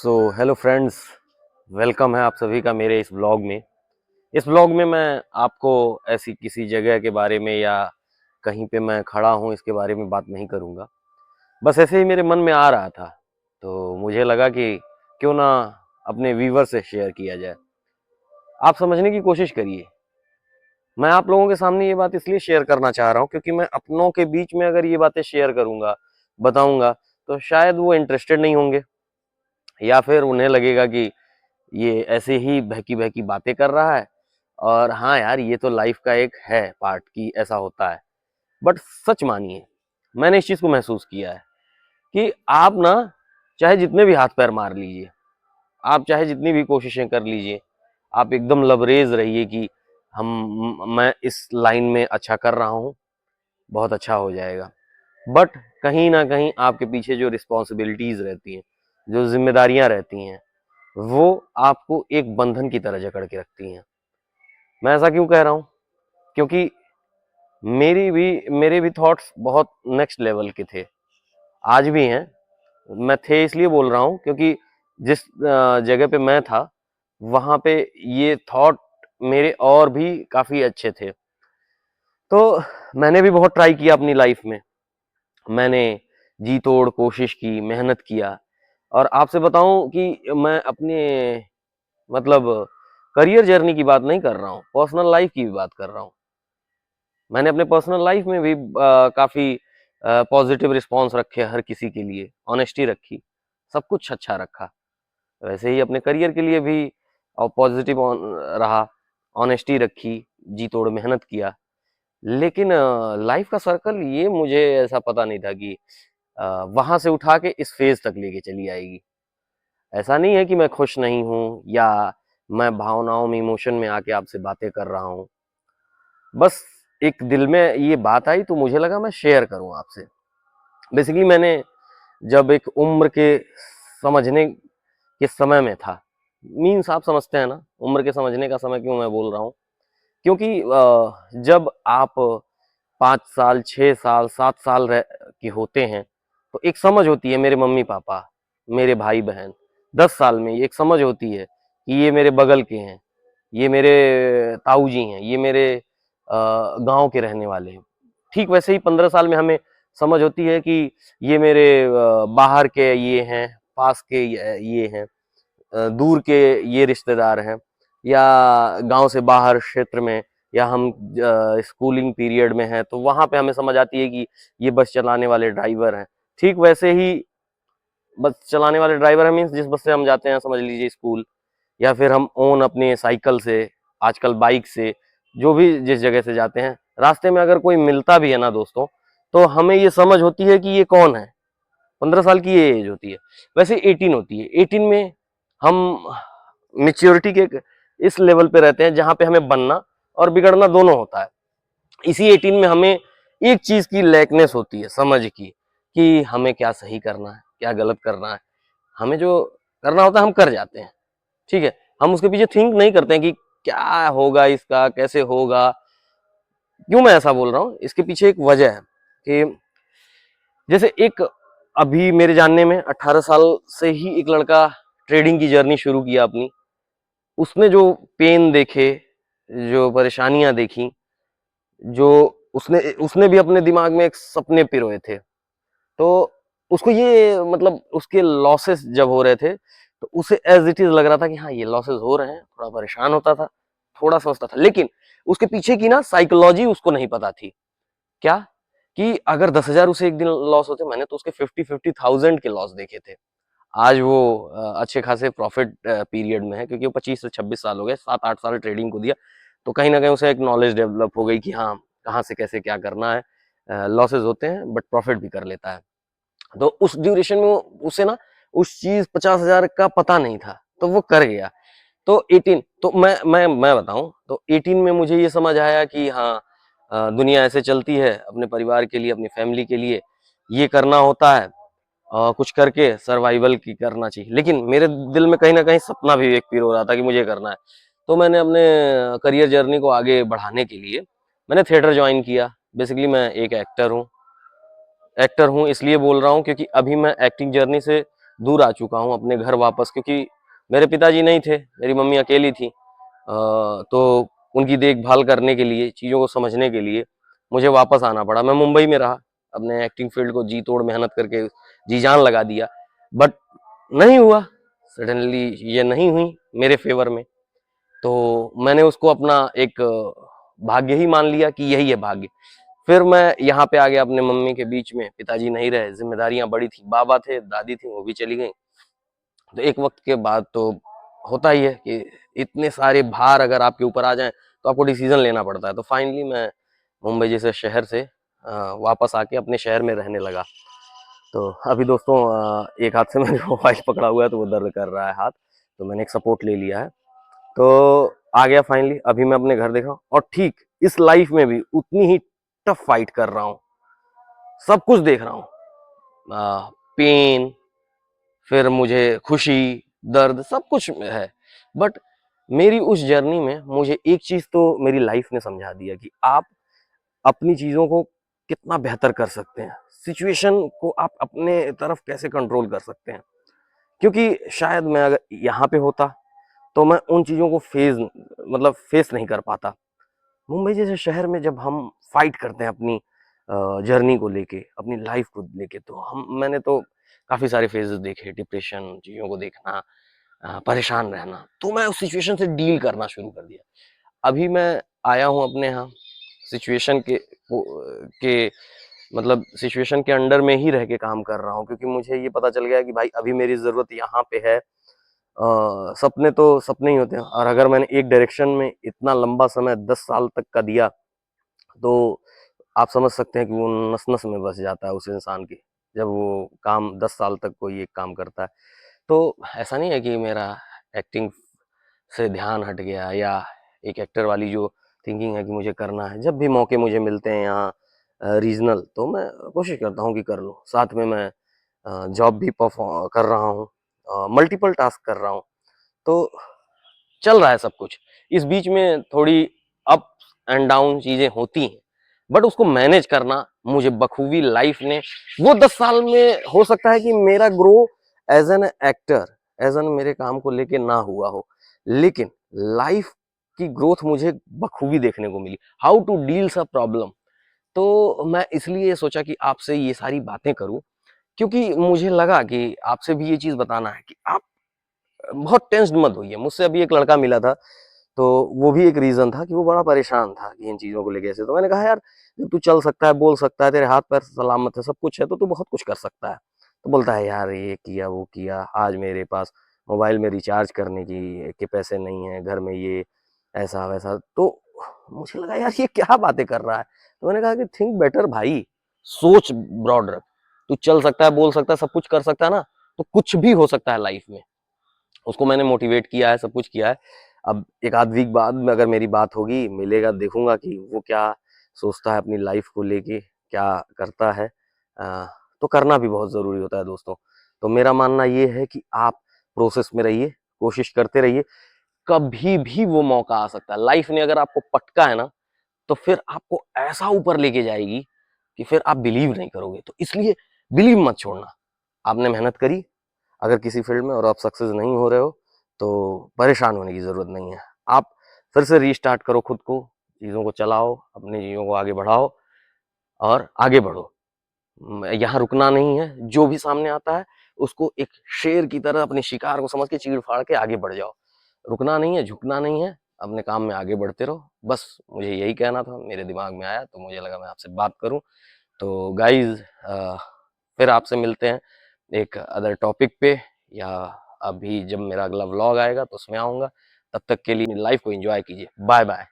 Hello friends, welcome है आप सभी का मेरे इस ब्लॉग में। इस ब्लॉग में मैं आपको ऐसी किसी जगह के बारे में या कहीं पे मैं खड़ा हूँ इसके बारे में बात नहीं करूँगा। बस ऐसे ही मेरे मन में आ रहा था, तो मुझे लगा कि क्यों ना अपने व्यूवर से शेयर किया जाए। आप समझने की कोशिश करिए। मैं आप लोगों के सामने ये बात इसलिए शेयर करना चाह रहा हूँ क्योंकि मैं अपनों के बीच में अगर ये बातें शेयर करूँगा, बताऊँगा, तो शायद वो इंटरेस्टेड नहीं होंगे या फिर उन्हें लगेगा कि ये ऐसे ही बहकी-बहकी बातें कर रहा है और हाँ यार, ये तो लाइफ का एक है पार्ट कि ऐसा होता है। बट सच मानिए, मैंने इस चीज़ को महसूस किया है कि आप ना चाहे जितने भी हाथ-पैर मार लीजिए, आप चाहे जितनी भी कोशिशें कर लीजिए, आप एकदम लबरेज़ रहिए कि मैं इस लाइन में अच्छा कर रहा हूँ, बहुत अच्छा हो जाएगा। बट कहीं न कहीं आपके पीछे जो रिस्पॉन्सिबिलिटीज़ रहती हैं, जो ज़िम्मेदारियाँ रहती हैं, वो आपको एक बंधन की तरह जकड़ के रखती हैं। मैं ऐसा क्यों कह रहा हूँ? क्योंकि मेरे भी थॉट्स बहुत नेक्स्ट लेवल के थे, आज भी हैं। मैं थे इसलिए बोल रहा हूँ क्योंकि जिस जगह पे मैं था, वहाँ पे ये थॉट मेरे और भी काफ़ी अच्छे थे। तो मैंने भी बहुत ट्राई किया अपनी लाइफ़ में। मैंने जी तोड़ कोशिश की, मेहनत किया और आपसे बताऊँ कि मैं अपने मतलब करियर जर्नी की बात नहीं कर रहा हूँ, पर्सनल लाइफ़ की भी बात कर रहा हूँ। मैंने अपने पर्सनल लाइफ़ में भी काफ़ी पॉज़िटिव रिस्पॉन्स रखे हर किसी के लिए, ऑनेस्टी रखी, सब कुछ अच्छा रखा। वैसे ही अपने करियर के लिए भी पॉज़िटिव रहा, ऑनेस्टी रखी, जी तोड़ मेहनत किया। लेकिन लाइफ़ का सर्कल ये मुझे ऐसा पता नहीं था कि वहाँ से उठा के इस फ़ेज़ तक लेके चली आएगी। ऐसा नहीं है कि मैं खुश नहीं हूँ या मैं भावनाओं में, इमोशन में आके आपसे बातें कर रहा हूँ। बस एक दिल में ये बात आई तो मुझे लगा मैं शेयर करूँ आपसे। बेसिकली मैंने जब एक उम्र के समझने के समय में था, मीन्स आप समझते हैं ना, उम्र के समझने का समय क्यों मैं बोल रहा हूँ? क्योंकि जब आप 5 साल, 6 साल, 7 साल के होते हैं, तो एक समझ होती है मेरे मम्मी-पापा, मेरे भाई-बहन, 10 साल में एक समझ होती है कि ये मेरे बगल के हैं, ये मेरे ताऊ जी हैं, ये मेरे गाँव के रहने वाले हैं। ठीक वैसे ही 15 साल में हमें समझ होती है कि ये मेरे बाहर के ये हैं, पास के ये हैं, दूर के ये रिश्तेदार हैं या गाँव से बाहर क्षेत्र में या हम स्कूलिंग पीरियड में हैं, तो वहाँ पे हमें समझ आती है कि ये बस चलाने वाले ड्राइवर हैं। ठीक वैसे ही बस चलाने वाले ड्राइवर हैं मीन्स जिस बस से हम जाते हैं समझ लीजिए स्कूल या फिर हम ओन अपने साइकिल से, आजकल बाइक से, जो भी जिस जगह से जाते हैं, रास्ते में अगर कोई मिलता भी है ना दोस्तों, तो हमें ये समझ होती है कि ये कौन है। 15 साल की ये एज होती है। वैसे 18 होती है। 18 में हम मैच्योरिटी के इस लेवल पे रहते हैं जहाँ पे हमें बनना और बिगड़ना दोनों होता है। इसी 18 में हमें एक चीज़ की लैकनेस होती है, समझ की, कि हमें क्या सही करना है, क्या गलत करना है। हमें जो करना होता है हम कर जाते हैं, ठीक है? हम उसके पीछे थिंक नहीं करते हैं कि क्या होगा इसका, कैसे होगा? क्यों मैं ऐसा बोल रहा हूँ? इसके पीछे एक वजह है कि जैसे एक अभी मेरे जानने में 18 साल से ही एक लड़का ट्रेडिंग की जर्नी शुरू किया अपनी। उसने जो पेन देखे, जो परेशानियाँ देखी, जो उसने उसने भी अपने दिमाग में एक सपने पिरोए थे। तो उसको ये मतलब उसके लॉसेस जब हो रहे थे, तो उसे एज़ इट इज़ लग रहा था कि हाँ, ये लॉसेस हो रहे हैं, थोड़ा परेशान होता था, थोड़ा सोचता था। लेकिन उसके पीछे की ना साइकोलॉजी उसको नहीं पता थी। क्या? कि अगर 10,000 उसे एक दिन लॉस होते, मैंने तो उसके 50,000 के लॉस देखे थे। आज वो अच्छे खासे प्रॉफिट पीरियड में है क्योंकि वो 25 से 26 साल हो गए, 7-8 साल ट्रेडिंग को दिया। तो कहीं न कहीं उसे एक नॉलेज डेवलप हो गई कि हाँ, कहाँ से कैसे क्या करना है। लॉसेस होते हैं बट प्रॉफिट भी कर लेता है। तो उस ड्यूरेशन में उसे ना उस चीज़ 50,000 का पता नहीं था, तो वो कर गया। तो 18 तो मैं बताऊँ तो 18 में मुझे ये समझ आया कि हाँ दुनिया ऐसे चलती है, अपने परिवार के लिए, अपनी फैमिली के लिए ये करना होता है। कुछ करके सर्वाइवल की करना चाहिए। लेकिन मेरे दिल में कहीं न कहीं सपना भी एक पीर हो रहा था कि मुझे करना है। तो मैंने अपने करियर जर्नी को आगे बढ़ाने के लिए मैंने थिएटर जॉइन किया। बेसिकली मैं एक एक्टर हूँ। एक्टर हूँ इसलिए बोल रहा हूँ क्योंकि अभी मैं एक्टिंग जर्नी से दूर आ चुका हूँ अपने घर वापस, क्योंकि मेरे पिताजी नहीं थे, मेरी मम्मी अकेली थी। तो उनकी देखभाल करने के लिए, चीज़ों को समझने के लिए मुझे वापस आना पड़ा। मैं मुंबई में रहा, अपने एक्टिंग फील्ड को जी तोड़ मेहनत करके जी जान लगा दिया, बट नहीं हुआ। सडनली ये नहीं हुई मेरे फेवर में, तो मैंने उसको अपना एक भाग्य ही मान लिया कि यही है भाग्य। फिर मैं यहाँ पे आ गया अपने मम्मी के बीच में, पिताजी नहीं रहे, जिम्मेदारियां बड़ी थी, बाबा थे, दादी थी, वो भी चली गई। तो एक वक्त के बाद तो होता ही है कि इतने सारे भार अगर आपके ऊपर आ जाएं तो आपको डिसीजन लेना पड़ता है। तो फाइनली मैं मुंबई जैसे शहर से वापस आके अपने शहर में रहने लगा। तो अभी दोस्तों एक हाथ से मैंने मोबाइल पकड़ा हुआ है तो वो दर्द कर रहा है हाथ, तो मैंने एक सपोर्ट ले लिया है। तो आ गया फाइनली, अभी मैं अपने घर देख रहा हूँ, और ठीक इस लाइफ में भी उतनी ही टफ फाइट कर रहा हूँ, सब कुछ देख रहा हूँ, पेन, फिर मुझे खुशी, दर्द, सब कुछ है। बट मेरी उस जर्नी में मुझे एक चीज तो मेरी लाइफ ने समझा दिया कि आप अपनी चीजों को कितना बेहतर कर सकते हैं, सिचुएशन को आप अपने तरफ कैसे कंट्रोल कर सकते हैं। क्योंकि शायद मैं अगर यहाँ पे होता तो मैं उन चीजों को फेस नहीं कर पाता। मुंबई जैसे शहर में जब हम फाइट करते हैं अपनी जर्नी को लेके, अपनी लाइफ को लेके, तो मैंने तो काफी सारे फेजेस देखे, डिप्रेशन, चीजों को देखना, परेशान रहना, तो मैं उस सिचुएशन से डील करना शुरू कर दिया। अभी मैं आया हूँ अपने यहाँ, सिचुएशन के मतलब सिचुएशन के अंडर में ही रह के काम कर रहा हूँ, क्योंकि मुझे ये पता चल गया कि भाई अभी मेरी जरूरत यहाँ पे है। सपने तो सपने ही होते हैं, और अगर मैंने एक डायरेक्शन में इतना लंबा समय 10 साल तक का दिया, तो आप समझ सकते हैं कि वो नस नस में बस जाता है उस इंसान की, जब वो काम 10 साल तक कोई एक काम करता है। तो ऐसा नहीं है कि मेरा एक्टिंग से ध्यान हट गया, या एक एक्टर वाली जो थिंकिंग है कि मुझे करना है। जब भी मौके मुझे मिलते हैं यहाँ रीजनल, तो मैं कोशिश करता हूँ कि कर लूँ। साथ में मैं जॉब भी परफॉर्म कर रहा हूँ, मल्टीपल टास्क कर रहा हूँ, तो चल रहा है सब कुछ। इस बीच में थोड़ी अप एंड डाउन चीजें होती हैं, बट उसको मैनेज करना मुझे बखूबी लाइफ ने, वो 10 साल में हो सकता है कि मेरा grow as an actor, as an मेरे काम को लेके ना हुआ हो, लेकिन लाइफ की ग्रोथ मुझे बखूबी देखने को मिली, हाउ टू डील सब प्रॉब्लम। तो मैं इसलिए सोचा कि आपसे ये सारी बातें करूं, क्योंकि मुझे लगा कि आपसे भी ये चीज बताना है कि आप बहुत टेंस्ड मत होइए। मुझसे अभी एक लड़का मिला था, तो वो भी एक रीजन था कि वो बड़ा परेशान था कि इन चीजों को लेके ऐसे। तो मैंने कहा यार, जब तू चल सकता है, बोल सकता है, तेरे हाथ पैर सलामत है, सब कुछ है, तो तू बहुत कुछ कर सकता है। तो बोलता है यार ये किया वो किया, आज मेरे पास मोबाइल में रिचार्ज करने के पैसे नहीं है, घर में ये ऐसा वैसा। तो मुझे लगा यार ये क्या बातें कर रहा है। तो मैंने कहा कि थिंक बेटर भाई, सोच ब्रॉड रख। तू चल सकता है, बोल सकता है, सब कुछ कर सकता है ना, तो कुछ भी हो सकता है लाइफ में। उसको मैंने मोटिवेट किया है, सब कुछ किया है। अब एक आध वीक बाद में अगर मेरी बात होगी, मिलेगा, देखूंगा कि वो क्या सोचता है अपनी लाइफ को लेके, क्या करता है। तो करना भी बहुत जरूरी होता है दोस्तों। तो मेरा मानना ये है कि आप प्रोसेस में रहिए, कोशिश करते रहिए, कभी भी वो मौका आ सकता है। लाइफ ने अगर आपको पटका है ना, तो फिर आपको ऐसा ऊपर लेके जाएगी कि फिर आप बिलीव नहीं करोगे। तो इसलिए बिलीव मत छोड़ना। आपने मेहनत करी अगर किसी फील्ड में, और आप सक्सेस नहीं हो रहे हो, तो परेशान होने की जरूरत नहीं है। आप फिर से रीस्टार्ट करो खुद को, चीजों को चलाओ, अपनी चीजों को आगे बढ़ाओ और आगे बढ़ो। यहाँ रुकना नहीं है। जो भी सामने आता है उसको एक शेर की तरह अपने शिकार को समझ के चीड़ फाड़ के आगे बढ़ जाओ। रुकना नहीं है, झुकना नहीं है, अपने काम में आगे बढ़ते रहो। बस मुझे यही कहना था, मेरे दिमाग में आया तो मुझे लगा मैं आपसे बात करूं। तो गाइज, फिर आपसे मिलते हैं एक अदर टॉपिक पे, या अभी जब मेरा अगला व्लॉग आएगा तो उसमें आऊंगा। तब तक के लिए लाइफ को एंजॉय कीजिए। Bye bye.